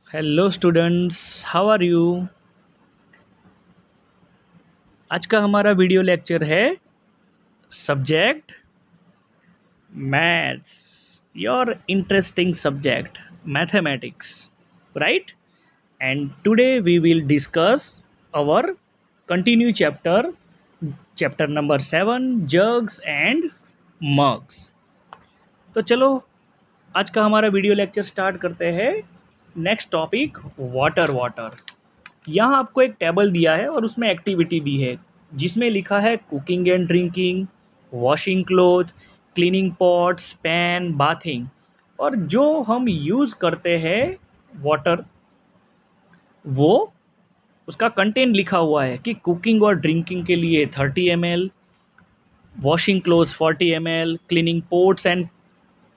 Hello students, how are you. आज का हमारा वीडियो लेक्चर है subject maths, your interesting subject mathematics, right. And today we will discuss our continue chapter number 7, jugs and mugs. तो चलो आज का हमारा वीडियो लेक्चर स्टार्ट करते हैं। Next topic water. यहाँ आपको एक टेबल दिया है और उसमें एक्टिविटी दी है जिसमें लिखा है cooking and drinking, washing cloth, cleaning pots, pan, bathing. और जो हम यूज़ करते हैं वाटर, वो उसका कंटेंट लिखा हुआ है कि कुकिंग और ड्रिंकिंग के लिए 30 ml, washing clothes 40 ml, cleaning pots and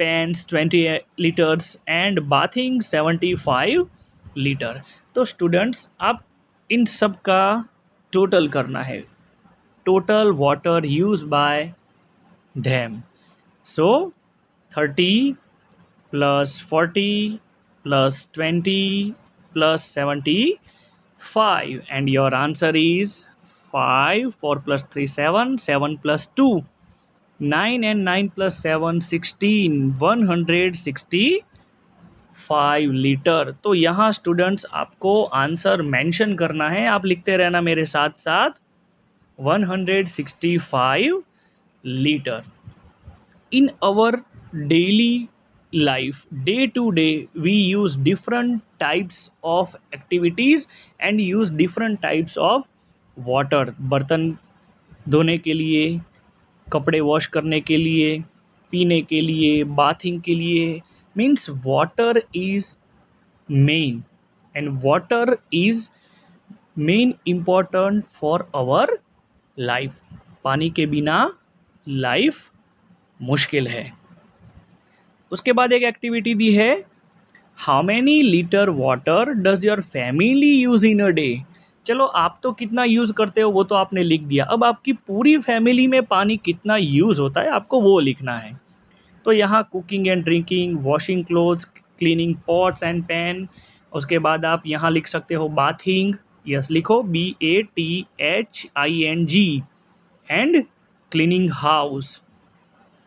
pans 20 liters and bathing 75 litre. तो स्टूडेंट्स, आप इन सब का टोटल करना है, total water use by them। So 30 plus 40 plus 20 plus 75 and your answer is 5। 4 plus 3 7, 7 plus 2 9 and 9 plus 7 16, 165 litre. तो यहाँ students आपको आंसर मेंशन करना है, आप लिखते रहना मेरे साथ साथ 165 litre. In our daily life, day to day, we use different types of activities and use different types of water। बर्तन धोने के लिए, कपड़े वॉश करने के लिए, पीने के लिए, बाथिंग के लिए। Means water is main and water is main important for our life. पानी के बिना लाइफ मुश्किल है। उसके बाद एक एक्टिविटी दी है, how many litre water does your family use in a day. चलो, आप तो कितना यूज़ करते हो वो तो आपने लिख दिया, अब आपकी पूरी फैमिली में पानी कितना यूज़ होता है आपको वो लिखना है। तो यहाँ cooking and drinking, washing clothes, cleaning pots and pan. उसके बाद आप यहाँ लिख सकते हो बाथिंग, यस लिखो BATHING, एंड क्लीनिंग हाउस।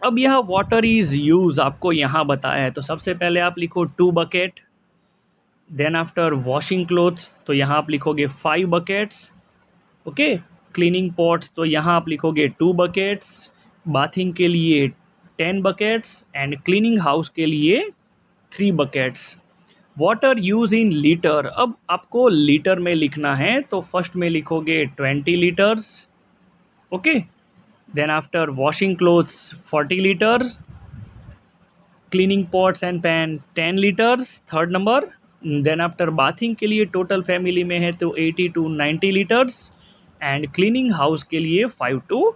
अब यह वाटर इज यूज आपको यहाँ बताया है, तो सबसे पहले आप लिखो 2 bucket. Then after washing clothes, तो यहाँ आप लिखोगे 5 बकेट्स। ओके, क्लीनिंग पॉट्स, तो यहाँ आप लिखोगे 2 बकेट्स। बाथिंग के लिए 10 बकेट्स एंड क्लीनिंग हाउस के लिए 3 buckets. Water use in litre, अब आपको लीटर में लिखना है, तो फर्स्ट में लिखोगे 20 litres. Okay, then after washing clothes 40 litres, cleaning pots and pan 10 litres, third number. Then after bathing के लिए टोटल फैमिली में है तो 80 to 90 litres and cleaning house के लिए 5 to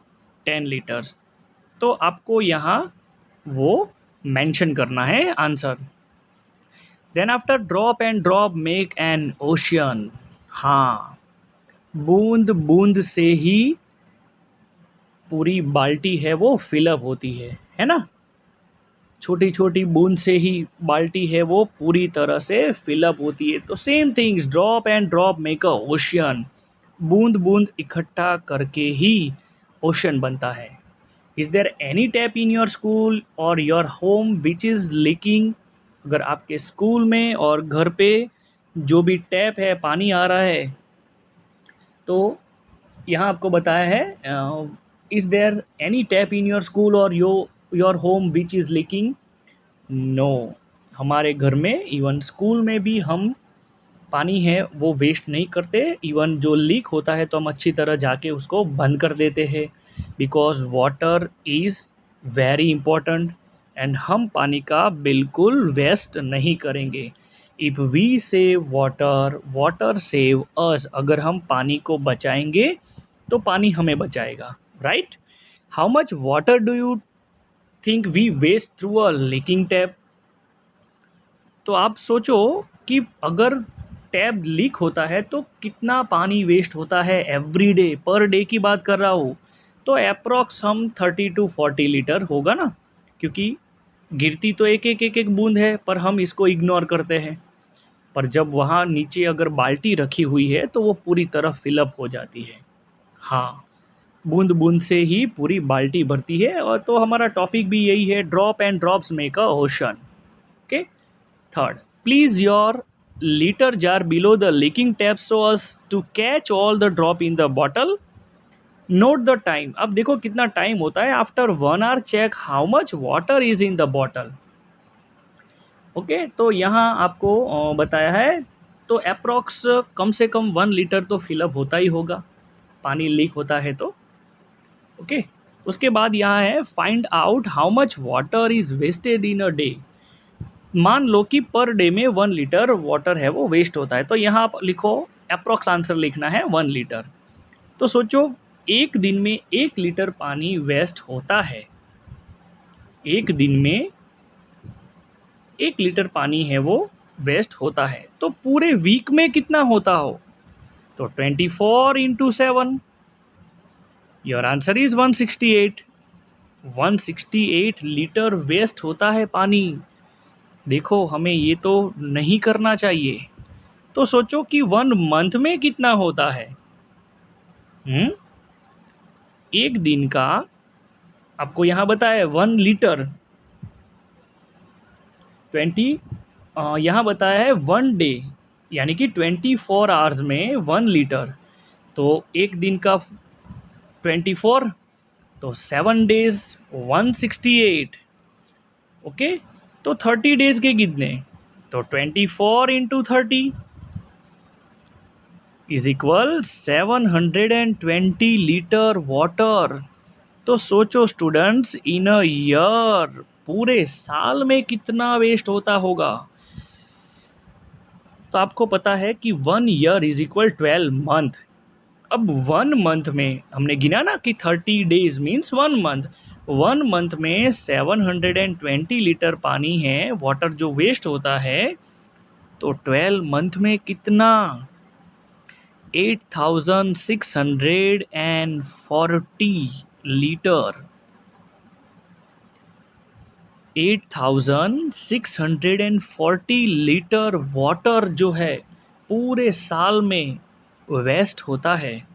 10 लीटर्स। तो आपको यहाँ वो मेंशन करना है answer. Then after drop and drop make an ocean. हाँ, बूंद बूंद से ही पूरी बाल्टी है वो फिलअप होती है ना। छोटी छोटी बूंद से ही बाल्टी है वो पूरी तरह से फिलअप होती है। तो same things, drop and drop make a ocean. बूंद बूंद इकट्ठा करके ही ओशन बनता है। Is there any tap in your school or your home which is leaking. अगर आपके स्कूल में और घर पे जो भी टैप है, पानी आ रहा है, तो यहाँ आपको बताया है is there any tap in your school or your home which is leaking. No, हमारे घर में, इवन स्कूल में भी हम पानी है वो वेस्ट नहीं करते। इवन जो लीक होता है तो हम अच्छी तरह जाके उसको बंद कर देते हैं, because water is very important and हम पानी का बिल्कुल वेस्ट नहीं करेंगे। If we save water, water save us. अगर हम पानी को बचाएंगे तो पानी हमें बचाएगा, right. How much water do you think we waste through a leaking tap. तो आप सोचो कि अगर टैप लीक होता है तो कितना पानी वेस्ट होता है एवरी डे, पर डे की बात कर रहा हूँ। तो अप्रॉक्स हम 30 to 40 लीटर होगा ना, क्योंकि गिरती तो एक एक बूंद है पर हम इसको इग्नोर करते हैं। पर जब वहाँ नीचे अगर बाल्टी रखी हुई है तो वो पूरी तरह फिलअप हो जाती है। हाँ, बूंद बूंद से ही पूरी बाल्टी भरती है। और तो हमारा टॉपिक भी यही है, drop and drops make a ocean. Okay. Third, please your litre jar below the leaking tap so as to catch all the drop in the bottle. Note the time. अब देखो कितना टाइम होता है। After 1 hour check how much water is in the bottle. Okay, तो यहाँ आपको बताया है, तो अप्रॉक्स कम से कम 1 लीटर तो फिलअप होता ही होगा, पानी लीक होता है तो। ओके। उसके बाद यहाँ है, find out how much water is wasted in a day. मान लो कि पर डे में 1 लीटर वाटर है वो वेस्ट होता है, तो यहाँ आप लिखो, अप्रॉक्स आंसर लिखना है 1 लीटर। तो सोचो, एक दिन में 1 लीटर पानी वेस्ट होता है। एक दिन में 1 लीटर पानी है वो वेस्ट होता है, तो पूरे वीक में कितना होता हो? तो 24 × 7, your answer is 168। 168 litre waste होता है पानी। देखो, हमें ये तो नहीं करना चाहिए। तो सोचो कि 1 मंथ में कितना होता है। हम्म एक दिन का आपको यहाँ बताया 1 लीटर, 20, यहाँ बताया है 1 डे, यानी कि 24 आवर्स में 1 लीटर। तो एक दिन का 24, तो 7 डेज 168। ओके। तो 30 डेज के कितने? तो 24 × 30 इज इक्वल 720 लीटर वाटर। तो सोचो स्टूडेंट्स, इन अ ईयर, पूरे साल में कितना वेस्ट होता होगा। तो आपको पता है कि 1 ईयर इज इक्वल 12 मंथ। अब 1 मंथ में हमने गिना ना कि 30 डेज मीन्स 1 मंथ। 1 मंथ में 720 लीटर पानी है, वाटर जो वेस्ट होता है। तो 12 मंथ में कितना? 8640 लीटर। 8640 लीटर वाटर जो है पूरे साल में वेस्ट होता है।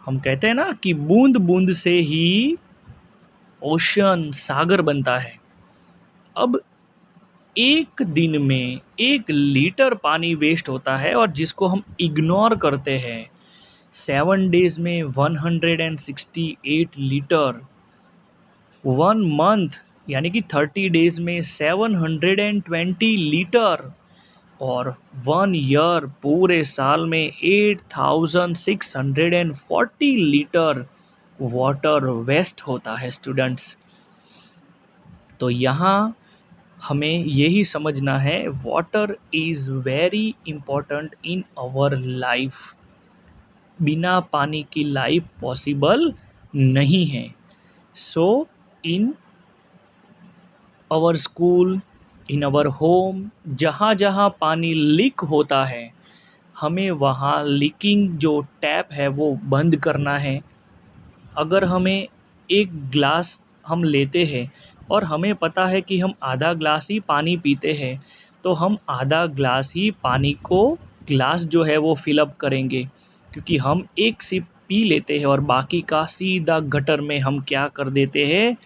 हम कहते हैं ना कि बूंद बूंद से ही ओशन, सागर बनता है। अब एक दिन में 1 लीटर पानी वेस्ट होता है, और जिसको हम इग्नोर करते हैं। 7 डेज में 168 लीटर। 1 मंथ यानी कि 30 डेज में 720 लीटर। और 1 ईयर, पूरे साल में 8640 लीटर वाटर वेस्ट होता है स्टूडेंट्स। तो यहाँ हमें यही समझना है, water is very important in our life. बिना पानी की लाइफ पॉसिबल नहीं है। So in our school, in our home, जहाँ जहाँ पानी लीक होता है, हमें वहाँ लीकिंग जो टैप है वो बंद करना है। अगर हमें एक ग्लास हम लेते हैं और हमें पता है कि हम आधा ग्लास ही पानी पीते हैं, तो हम आधा ग्लास ही पानी को, ग्लास जो है वो फिलअप करेंगे। क्योंकि हम एक सिप पी लेते हैं और बाकी का सीधा गटर में हम क्या कर देते हैं?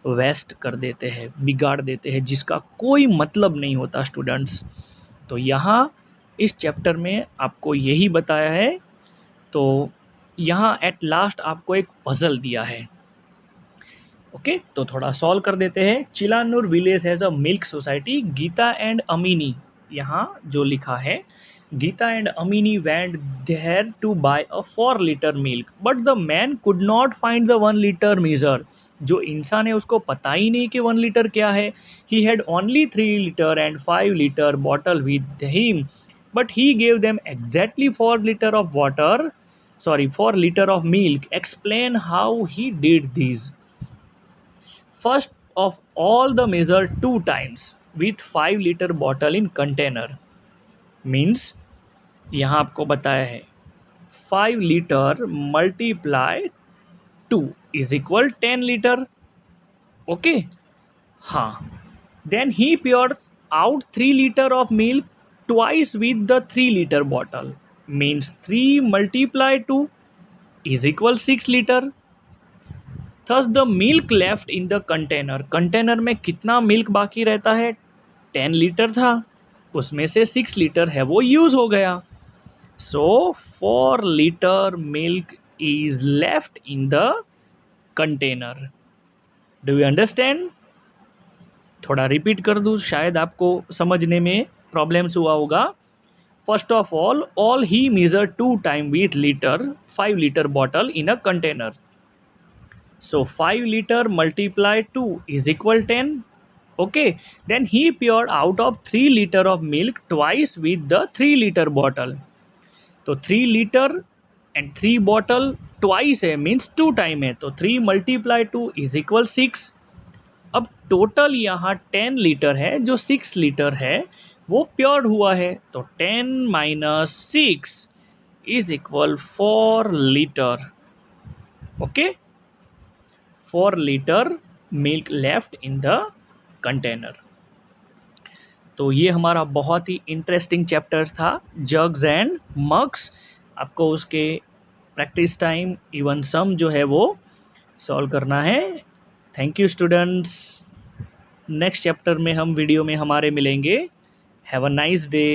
वेस्ट कर देते हैं, बिगाड़ देते हैं, जिसका कोई मतलब नहीं होता स्टूडेंट्स। तो यहाँ इस चैप्टर में आपको यही बताया है। तो यहाँ एट लास्ट आपको एक पजल दिया है। ओके, तो थोड़ा सॉल्व कर देते हैं। Chilanur village has a milk society. Geeta and Amini, यहाँ जो लिखा है, Geeta and Amini went there to buy a 4 litre milk, but the man could not find the 1 litre measure. जो इंसान है उसको पता ही नहीं कि 1 लीटर क्या है। He had only 3 litre and 5 litre bottle with him, but he gave them exactly 4 litre of water, sorry, 4 litre of milk. Explain how he did this. First of all, the measure 2 times with 5 litre bottle in container. Means यहाँ आपको बताया है 5 litre multiply 2 is equal 10 litre. Okay. हाँ, then he poured out 3 litre of milk twice with the 3 liter bottle, means 3 multiplied 2 is equal 6 liter. Thus the milk left in the container, container में कितना milk बाकी रहता है, 10 litre था, उसमें से 6 litre है वो यूज हो गया. So 4 liter milk is left in the container. Do you understand? थोड़ा रिपीट कर दूँ, शायद आपको समझने में प्रॉब्लम्स हुआ होगा. First of all he measured 2 times with liter 5 liter bottle in a container. So 5 liter multiplied 2 is equal 10. Okay, then he poured out of 3 liter of milk twice with the 3 liter bottle. तो 3 litre and 3 bottle twice है, means 2 time है, तो 3 multiply 2 is equal 6. अब total यहाँ 10 litre है, जो 6 litre है वो प्योर हुआ है, तो 10 minus 6 is equal 4 litre. Okay, 4 litre milk left in the container. तो ये हमारा बहुत ही इंटरेस्टिंग चैप्टर था, जग्स एंड मग्स. आपको उसके प्रैक्टिस टाइम इवन सम जो है वो सॉल्व करना है. Thank you students. Next chapter में हम वीडियो में हमारे मिलेंगे. Have a nice day.